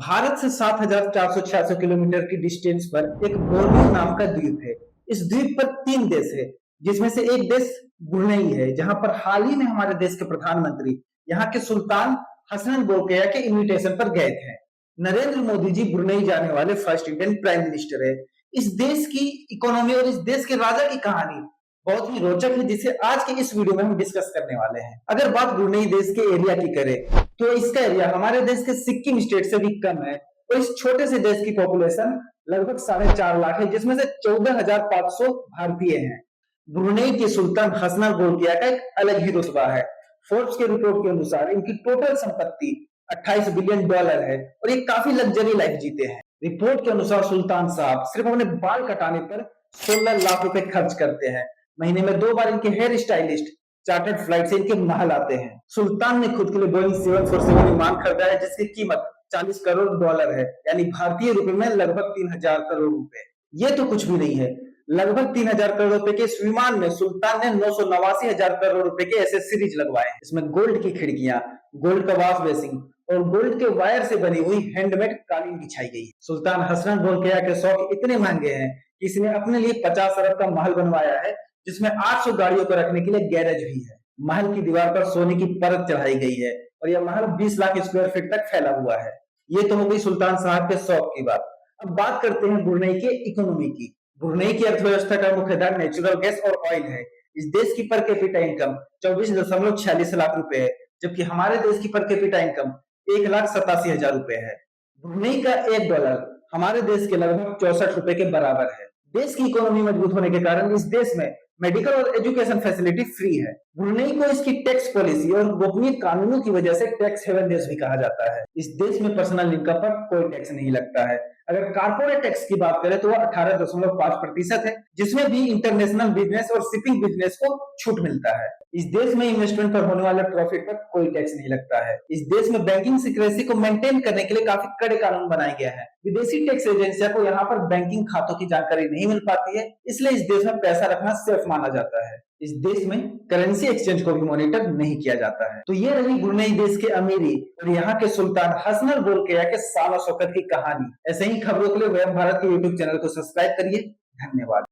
भारत से 7,466 किलोमीटर की डिस्टेंस पर एक बोर्नियो नाम का द्वीप है। इस द्वीप पर 3 देश है, जिसमें से एक देश ब्रुनेई है, जहां पर हाल ही में हमारे देश के प्रधानमंत्री यहाँ के सुल्तान हसन बोल्किया के इनविटेशन पर गए थे। नरेंद्र मोदी जी ब्रुनेई जाने वाले फर्स्ट इंडियन प्राइम मिनिस्टर है। इस देश की इकोनॉमी और इस देश के राजा की कहानी बहुत ही रोचक है, जिसे आज के इस वीडियो में हम डिस्कस करने वाले हैं। अगर बात ब्रुनेई देश के एरिया की करें तो इसका एरिया हमारे देश के सिक्किम स्टेट से भी कम है और इस छोटे से देश की पॉपुलेशन लगभग 4.5 लाख है, जिसमें से 14,500 भारतीय हैं। ब्रुनेई के सुल्तान हसन बोल्किया का एक अलग ही रुतबा है। फोर्ब्स के रिपोर्ट के अनुसार इनकी टोटल संपत्ति 28 बिलियन डॉलर है और ये काफी लग्जरी लाइफ जीते हैं। रिपोर्ट के अनुसार सुल्तान साहब सिर्फ अपने बाल कटाने पर 16 लाख रुपए खर्च करते हैं। महीने में 2 बार इनके हेयर स्टाइलिस्ट चार्टर्ड फ्लाइट से इनके महल आते हैं। सुल्तान ने खुद के लिए बोइंग 747 विमान खरीदा है, जिसकी कीमत 40 करोड़ डॉलर है, यानी भारतीय रुपए में लगभग 3,000 करोड़ रुपए। ये तो कुछ भी नहीं है। लगभग 3,000 करोड़ रुपए के इस विमान में सुल्तान ने 989,000 करोड़ रुपए के एसेसरीज लगवाए हैं। इसमें गोल्ड की खिड़कियां, गोल्ड का वॉश बेसिन और गोल्ड के वायर से बनी हुई हैंडमेड कालीन बिछाई गई है। सुल्तान हसन बोल्किया के शौक इतने महंगे हैं कि इसने अपने लिए 50 अरब का महल बनवाया है, जिसमें 800 गाड़ियों को रखने के लिए गैरेज भी है। महल की दीवार पर सोने की परत चढ़ाई गई है और यह महल 20 लाख स्क्वायर फीट तक फैला हुआ है। ये तो हो गई सुल्तान साहब के शौक की बात। अब बात करते हैं ब्रुनेई के इकोनॉमी की। ब्रुनेई की अर्थव्यवस्था का मुख्य आधार नेचुरल गैस और ऑयल है। इस देश की पर कैपिटा इनकम 24.46 लाख रुपए है, जबकि हमारे देश की पर कैपिटा इनकम 1,87,000 रुपए है। ब्रुनेई का $1 हमारे देश के लगभग 64 रुपए के बराबर है। देश की इकोनॉमी मजबूत होने के कारण इस देश में मेडिकल और एजुकेशन फैसिलिटी फ्री है। ब्रुनेई को इसकी टैक्स पॉलिसी और गोपनीय कानूनों की वजह से टैक्स हेवन देश भी कहा जाता है। इस देश में पर्सनल इनकम पर कोई टैक्स नहीं लगता है। अगर कारपोरेट टैक्स की बात करें तो वह 18.5% है, जिसमें भी इंटरनेशनल बिजनेस और शिपिंग बिजनेस को छूट मिलता है। इस देश में इन्वेस्टमेंट पर होने वाले प्रॉफिट पर कोई टैक्स नहीं लगता है। इस देश में बैंकिंग सिक्रेसी को मेंटेन करने के लिए काफी कड़े कानून बनाए गए हैं। विदेशी टैक्स एजेंसियों को यहाँ पर बैंकिंग खातों की जानकारी नहीं मिल पाती है, इसलिए इस देश में पैसा रखना सेफ माना जाता है। इस देश में करेंसी एक्सचेंज को भी मॉनिटर नहीं किया जाता है। तो ये रही ब्रुनेई देश के अमीरी और यहाँ के सुल्तान हसन बोल्किया के शान और शौकत की कहानी। ऐसे ही खबरों के लिए वयम भारत के यूट्यूब चैनल को सब्सक्राइब करिए। धन्यवाद।